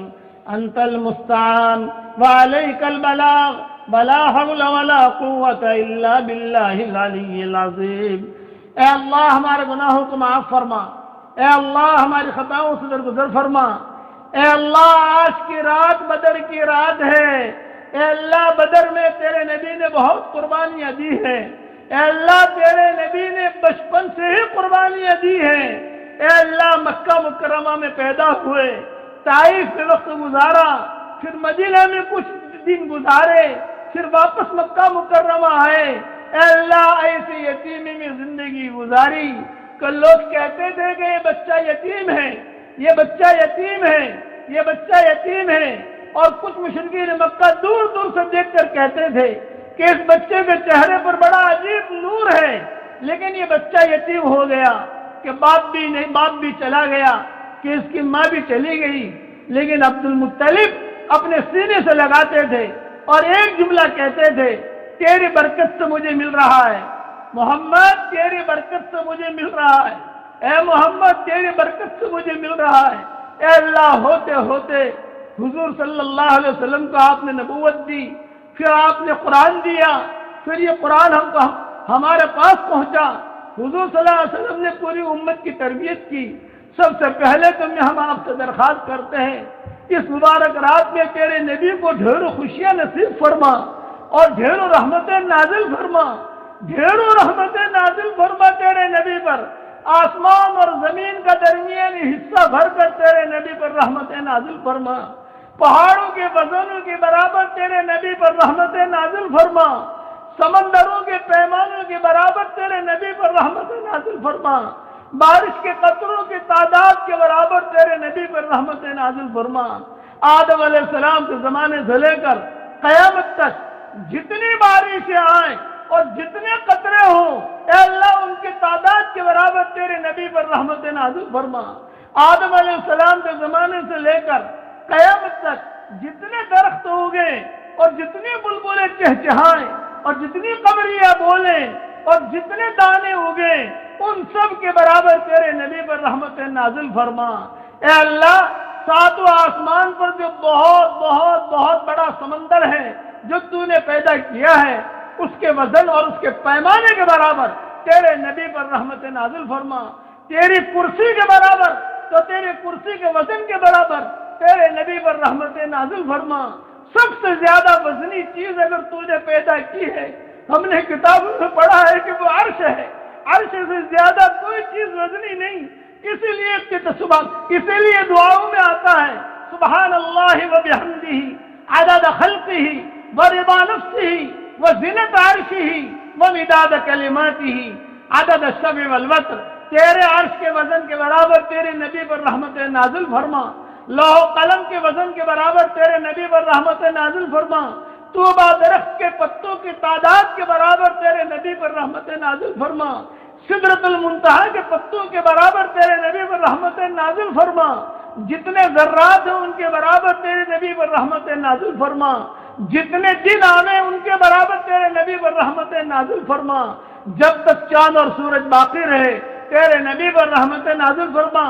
أنت المستعان وعليك البلاغ ولا حول ولا قوة إلا بالله العلي العظيم. اے اللہ ہمارے گناہوں کو معاف فرما، اے اللہ ہماری خطاؤں سے درگزر فرما. اے اللہ آج کی رات بدر کی رات ہے. اے اللہ بدر میں تیرے نبی نے بہت قربانیاں دی ہیں. اے اللہ تیرے نبی نے بچپن سے ہی قربانیاں دی ہیں. اے اللہ مکہ مکرمہ میں پیدا ہوئے، طائف میں وقت گزارا، پھر مدینہ میں کچھ دن گزارے، پھر واپس مکہ مکرمہ آئے. اے اللہ ایسے یتیمی میں زندگی گزاری کہ لوگ کہتے تھے کہ یہ بچہ یتیم ہے، یہ بچہ یتیم ہے، یہ بچہ یتیم ہے. اور کچھ مشرکین مکہ دور دور سے دیکھ کر کہتے تھے کہ اس بچے کے چہرے پر بڑا عجیب نور ہے، لیکن یہ بچہ یتیم ہو گیا کہ باپ بھی چلا گیا، کہ اس کی ماں بھی چلی گئی. لیکن عبد المطلب اپنے سینے سے لگاتے تھے اور ایک جملہ کہتے تھے، تیری برکت سے مجھے مل رہا ہے محمد، تیری برکت سے مجھے مل رہا ہے، اے محمد تیری برکت سے مجھے مل رہا ہے. اے اللہ ہوتے ہوتے حضور صلی اللہ علیہ وسلم کو آپ نے نبوت دی، پھر آپ نے قرآن دیا، پھر یہ قرآن ہمارے پاس پہنچا. حضور صلی اللہ علیہ وسلم نے پوری امت کی تربیت کی. سب سے پہلے تو ہم آپ سے درخواست کرتے ہیں اس مبارک رات میں تیرے نبی کو ڈھیروں خوشیاں نصیب فرما اور ڈھیروں رحمتیں نازل فرما، ڈھیروں رحمتیں نازل فرما تیرے نبی پر. آسمان اور زمین کا درمیانی حصہ بھر کر تیرے نبی پر رحمتیں نازل فرما. پہاڑوں کے وزنوں کے برابر تیرے نبی پر رحمتیں نازل فرما. سمندروں کے پیمانوں کے برابر تیرے نبی پر رحمتیں نازل فرما. بارش کے قطروں کی تعداد کے برابر تیرے نبی پر رحمتیں نازل فرما. آدم علیہ السلام کے زمانے سے لے کر قیامت تک جتنی بارشیں آئیں اور جتنے قطرے ہوں، اے اللہ ان کی تعداد کے برابر تیرے نبی پر رحمتیں نازل فرما. آدم علیہ السلام کے زمانے سے لے کر قیامت تک جتنے درخت اگے اور جتنے بلبلیں چہچہائیں اور جتنی قمریاں بولیں اور جتنے دانے اگے، ان سب کے برابر تیرے نبی پر رحمتیں نازل فرما. اے اللہ ساتوں آسمان پر جو بہت بہت بہت بڑا سمندر ہے جو تو نے پیدا کیا ہے، اس کے وزن اور اس کے پیمانے کے برابر تیرے نبی پر رحمتیں نازل فرما. تیری کرسی کے برابر تو تیری کرسی کے وزن کے برابر تیرے نبی پر رحمت نازل فرما۔ سب سے زیادہ وزنی چیز اگر تو نے پیدا کی ہے، ہم نے کتابوں میں پڑھا ہے کہ وہ عرش ہے، عرش سے زیادہ کوئی چیز وزنی نہیں، اسی لیے دعاؤں میں آتا ہے سبحان اللہ و بحمدہ عدد خلقہ ورضا نفسہ وزنت عرشہ ومداد کلماتہ عدد الشمع والوتر۔ تیرے عرش کے وزن کے برابر تیرے نبی پر رحمت نازل فرما، لوح و قلم کے وزن کے برابر تیرے نبی پر رحمت نازل فرما، طوبہ درخت کے پتوں کی تعداد کے برابر تیرے نبی پر رحمت نازل فرما، سدرۃ المنتہا کے پتوں کے برابر تیرے نبی پر رحمت نازل فرما، جتنے ذرات ہیں ان کے برابر تیرے نبی پر رحمت نازل فرما، جتنے دن آنے ان کے برابر تیرے نبی پر رحمت نازل فرما، جب تک چاند اور سورج باقی رہے تیرے نبی پر رحمت نازل فرما،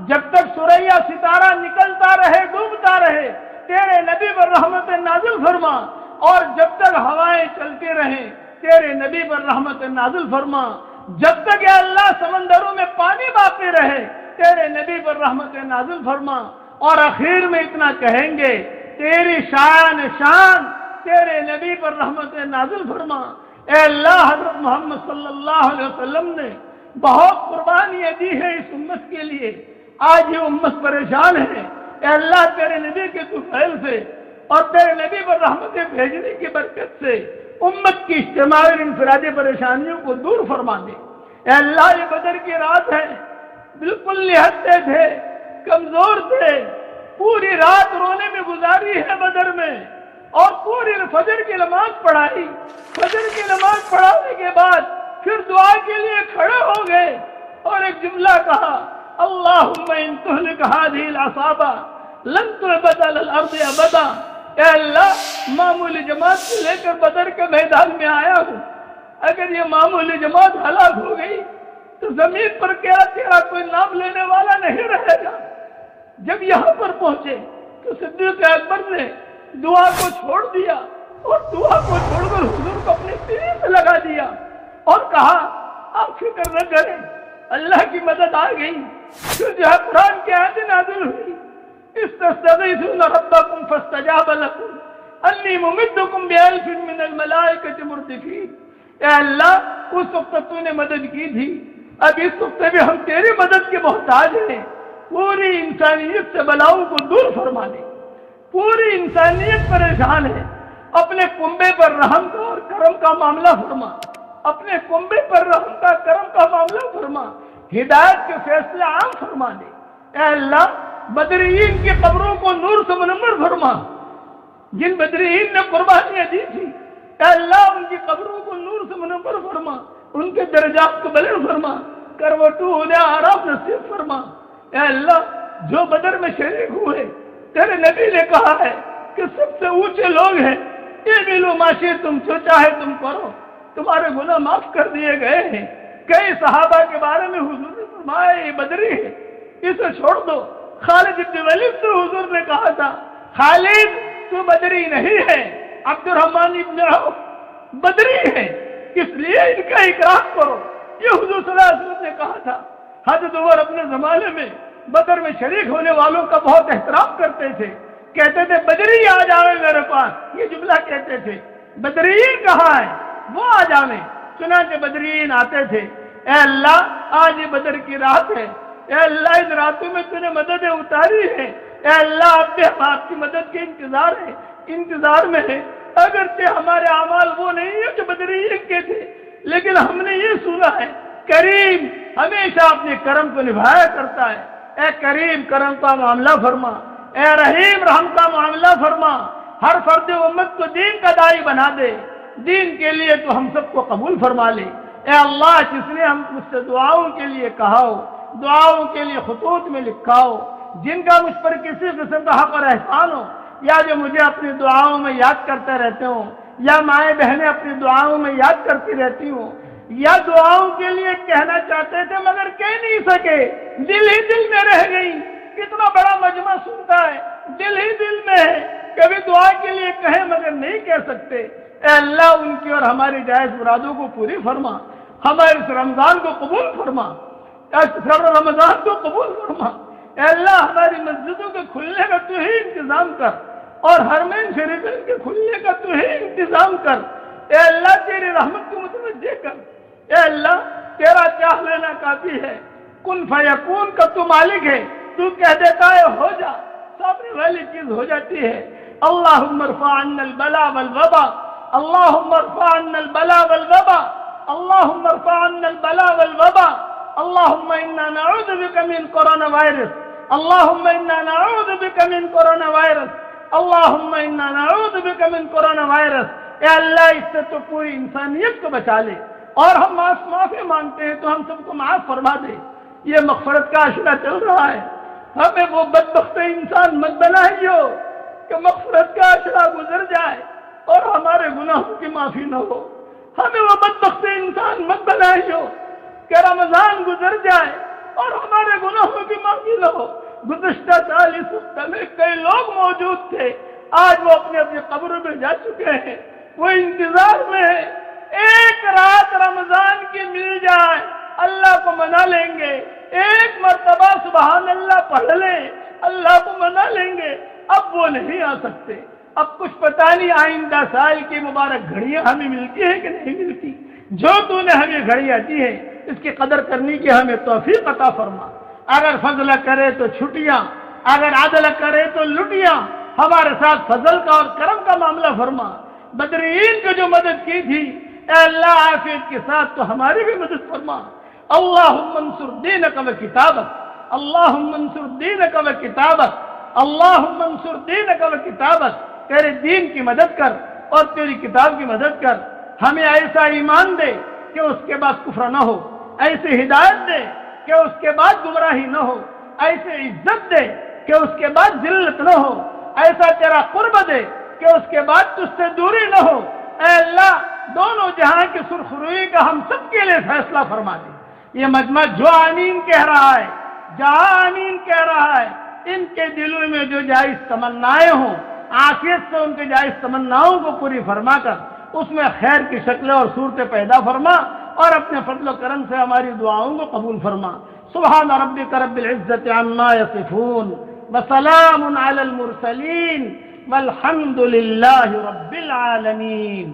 جب تک سوریا ستارہ نکلتا رہے ڈوبتا رہے تیرے نبی پر رحمت نازل فرما، اور جب تک ہوائیں چلتی رہیں تیرے نبی پر رحمت نازل فرما، جب تک یا اللہ سمندروں میں پانی باقی رہے تیرے نبی پر رحمت نازل فرما، اور آخر میں اتنا کہیں گے تیری شان تیرے نبی پر رحمت نازل فرما۔ اے اللہ، حضرت محمد صلی اللہ علیہ وسلم نے بہت قربانیاں دی ہے اس امت کے لیے، آج یہ امت پریشان ہے، اے اللہ تیرے نبی کے طفیل سے اور تیرے نبی پر رحمتیں بھیجنے کی برکت سے امت کی اجتماعی اور انفرادی پریشانیوں کو دور فرما دے۔ اے اللہ، یہ بدر کی رات ہے، بالکل نہتے تھے، کمزور تھے، پوری رات رونے میں گزاری ہے بدر میں، اور پوری فجر کی نماز پڑھائی، فجر کی نماز پڑھانے کے بعد پھر دعا کے لیے کھڑے ہو گئے اور ایک جملہ کہا اللہم ان تہلک ہذہ العصابہ لن تعبد علی الارض ابدا۔ اے اللہ، معمولی جماعت سے لے کر بدر کے میدان میں آیا ہوں، اگر یہ معمولی جماعت ہلاک ہو گئی تو زمین پر کیا تیرا کوئی نام لینے والا نہیں رہے گا۔ جب یہاں پر پہنچے تو صدیق اکبر نے دعا کو چھوڑ دیا اور دعا کو چھوڑ کر حضور کو اپنے سینے سے لگا دیا اور کہا آپ فکر نہ کریں، اللہ کی مدد آ گئی۔ پھر جو ہے قرآن کی آیت نازل ہوئی استستغیثون ربکم فاستجاب لکم انی ممدکم بألف من الملائکۃ مردفین۔ اے اللہ، اس وقت تو نے مدد کی تھی، اب اس وقت بھی ہم تیری مدد کے محتاج ہیں، پوری انسانیت سے بلاؤں کو دور فرما دے۔ پوری انسانیت پریشان ہے، اپنے کنبے پر رحم کا اور کرم کا معاملہ فرما، اپنے کنبے پر رحم کا کرم کا معاملہ فرما، ہدایت کے فیصلے عام فرما دے۔ اے اللہ، بدرین کی قبروں کو نور سے منور فرما، جن بدرین نے قربانیاں دی تھی اے اللہ ان کی قبروں کو نور سے منور فرما، ان کے درجات کو بلند فرما، کروٹو انہیں آرام نصیب فرما۔ اے اللہ، جو بدر میں شریک ہوئے تیرے نبی نے کہا ہے کہ سب سے اونچے لوگ ہیں، اعملوا ما شئتم، جو چاہے تم کرو، تمہارے گناہ معاف کر دیے گئے ہیں۔ کئی صحابہ کے بارے میں حضور نے فرمایا یہ بدری ہے، اسے چھوڑ دو۔ خالد بن ولید سے حضور نے کہا تھا خالد تو بدری نہیں ہے، عبد الرحمن بن عوف بدری ہے، اس لیے ان کا اکرام کرو، یہ حضور صلی اللہ علیہ وسلم نے کہا تھا۔ حضرت عمر اپنے زمانے میں بدر میں شریک ہونے والوں کا بہت احترام کرتے تھے، کہتے تھے بدری آ جاوے میرے پاس، یہ جملہ کہتے تھے۔ بدرین کہاں ہے؟ وہ آ جاوے، چنانچہ بدرین آتے تھے۔ اے اللہ، آج یہ بدر کی رات ہے، اے اللہ ان راتوں میں تو نے مددیں اتاری ہیں، اے اللہ اب بھی ہم آپ کی مدد کے انتظار میں ہیں۔ اگرچہ ہمارے اعمال وہ نہیں ہیں جو بدرین کے تھے، لیکن ہم نے یہ سنا ہے کریم ہمیشہ اپنے کرم کو نبھایا کرتا ہے۔ اے کریم کرم کا معاملہ فرما، اے رحیم رحم کا معاملہ فرما، ہر فرد امت کو دین کا داعی بنا دے، دین کے لیے تو ہم سب کو قبول فرما لے۔ اے اللہ، جس نے ہم مجھ سے دعاؤں کے لیے کہا ہو، دعاؤں کے لیے خطوط میں لکھا ہو، جن کا مجھ پر کسی قسم کا حق اور احسان ہو، یا جو مجھے اپنی دعاؤں میں یاد کرتے رہتے ہوں، یا مائیں بہنیں اپنی دعاؤں میں یاد کرتی رہتی ہوں، یا دعاؤں کے لیے کہنا چاہتے تھے مگر کہہ نہیں سکے، دل ہی دل میں رہ گئی۔ کتنا بڑا مجمع سنتا ہے، دل ہی دل میں ہے، کبھی دعا کے لیے کہیں مگر نہیں کہہ سکتے۔ اے اللہ، ان کی اور ہماری جائز مرادوں کو پوری فرما، ہمارے اس رمضان کو قبول فرما، اس رمضان کو قبول فرما۔ اے اللہ ہماری مسجدوں کے کھلنے کا تو ہی انتظام کر، اور حرمین شریفین کے کھلنے کا تو ہی انتظام کر۔ اے اللہ تیری رحمت کو متوجہ کر۔ اے اللہ تیرا چاہ لینا کافی ہے، کن فیکون کا تو مالک ہے، تو کہہ دیتا ہے ہو جا، سامنے والی چیز ہو جاتی ہے۔ اللہم ارفع عنا البلاء والوباء، اللہم ارفع عنا البلاء والوباء، اللہم ارفع عنا البلاء والوباء، اللہم انا نعوذ بک من کورونا وائرس، اللہم انا نعوذ بک من کورونا وائرس، اللہم انا نعوذ بک من کورونا وائرس۔ اے اللہ اس سے تو پوری انسانیت کو بچا لے، اور ہم معافی مانگتے ہیں تو ہم سب کو معاف فرما دے۔ یہ مغفرت کا عشرہ چل رہا ہے، ہمیں وہ بدبخت انسان مت بنائیو کہ مغفرت کا عشرہ گزر جائے اور ہمارے گناہوں کی معافی نہ ہو۔ ہمیں وہ بدبخت انسان مت بنائیو کہ رمضان گزر جائے اور ہمارے گناہوں کی معافی نہ ہو۔ گزشتہ سال اس وقت میں کئی لوگ موجود تھے، آج وہ اپنے اپنی قبروں میں جا چکے ہیں، وہ انتظار میں ہے ایک رات رمضان کی مل جائے، اللہ کو منا لیں گے، ایک مرتبہ سبحان اللہ پڑھ لیں، اللہ کو منا لیں گے۔ اب وہ نہیں آ سکتے، اب کچھ پتہ نہیں آئندہ سال کی مبارک گھڑیاں ہمیں ملتی ہیں کہ نہیں ملتی۔ جو تو نے ہمیں گھڑیاں دی ہے اس کی قدر کرنے کی ہمیں توفیق عطا فرما۔ اگر فضل کرے تو چھٹیاں، اگر عدل کرے تو لٹیاں، ہمارے ساتھ فضل کا اور کرم کا معاملہ فرما۔ بدرین کو جو مدد کی تھی اے اللہ عافیت کے ساتھ تو ہماری بھی مدد فرما۔ اللہم انصر دینک و کتابک، اللہم انصر دینک و کتابک، اللہم انصر دینک و کتابک۔ تیرے دین کی مدد کر اور تیری کتاب کی مدد کر۔ ہمیں ایسا ایمان دے کہ اس کے بعد کفر نہ ہو، ایسی ہدایت دے کہ اس کے بعد گمراہی نہ ہو، ایسے عزت دے کہ اس کے بعد ذلت نہ ہو، ایسا تیرا قرب دے کہ اس کے بعد تجھ سے دوری نہ ہو۔ اے اللہ دونوں جہاں کی سرخروئی کا ہم سب کے لیے فیصلہ فرما دے۔ یہ مجمع جو آمین کہہ رہا ہے، جہاں آمین کہہ رہا ہے، ان کے دلوں میں جو جائز تمنائیں ہوں عافیت سے ان کے جائز تمناؤں کو پوری فرما کر اس میں خیر کی شکلیں اور صورتیں پیدا فرما، اور اپنے فضل و کرم سے ہماری دعاؤں کو قبول فرما۔ سبحان ربک رب العزت عما یصفون وسلام علی المرسلین والحمد للہ رب العالمین۔